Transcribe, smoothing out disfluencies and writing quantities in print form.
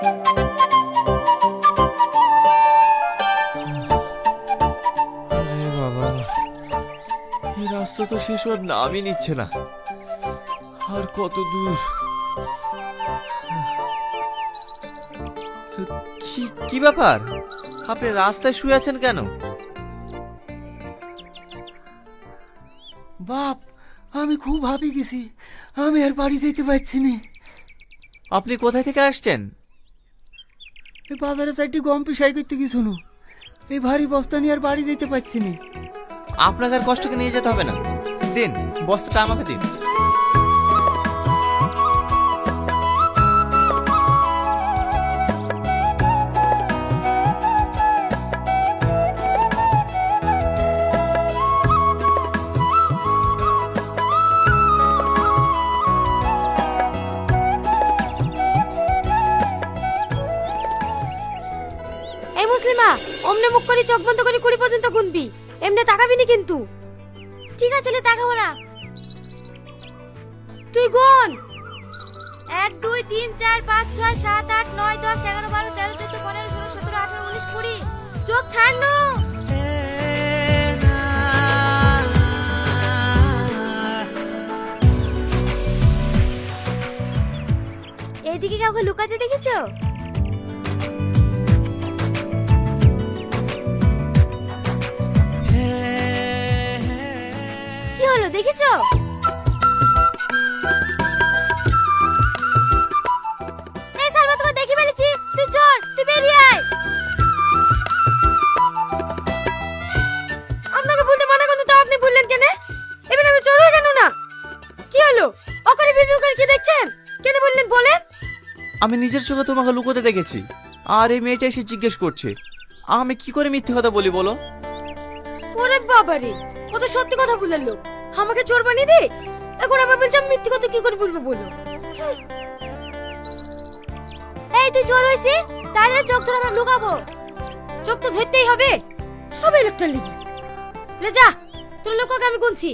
আরে বাবা, এই রাস্তা তো শেষ হওয়ার নামই নিচ্ছে না। আর কত দূর? কি ব্যাপার, আপনি রাস্তায় শুয়ে আছেন কেন? বাপ, আমি খুব ভাবি গেছি, আমি আর বাড়ি যেতে পারছি না। আপনি কোথায় থেকে আসছেন? এই বাজারে চারটি গম পিসাই করতে গেছি, এই ভারী বস্তা নিয়ে আর বাড়ি যেতে পারছি না। আপনাকে আর কষ্টকে নিয়ে যেতে হবে না, দিন বস্তাটা আমাকে দিন। এই মুসলিমা, অমনে মুখ করে চোখ বন্ধ করে 20 পর্যন্ত গুনবি, এমনি তাকাবি না কিন্তু। ঠিক আছে, লে তাকাবো না। তুই গুন। 1 2 3 4 5 6 7 8 9 10 11 12 13 14 15 16 17 18 19 20। চোখ ছাড় নো। এইদিকে কাউকে লুকাতে দেখেছো? কি হলো, দেখেছো? এই সালমা, তোকে দেখে ফেলেছি, তুই চোর, তুই বেরিয়ে আয়। আপনাকে বলতে মানা করতে তো আপনি বললেন কেন? এবার আমি চোর হয়ে কেন না? কি হলো, ওখানে ভিডিও করে কি দেখছেন? কেন বললেন বলেন? আমি নিজের চোখে তোমাকে লুকোতে দেখেছি, আর এই মেয়েটা এসে জিজ্ঞেস করছে, আমি কি করে মিথ্যে কথা বলি বলো? ওরে বাবারে, কত সত্যি কথা বললেন লোক, আমাকে চোর বানিয়ে দে। এখন আমার বলছে আমি মিথ্যে কথা কি করে বলবো বলো? এই তুই চোর হইছিস, তাহলে চোখ ধরে আমরা লুকাবো। চোখ তো ধরতেই হবে, সবাই লোকটা লিখি। লে যা, তোর লোককে আমি গুনছি।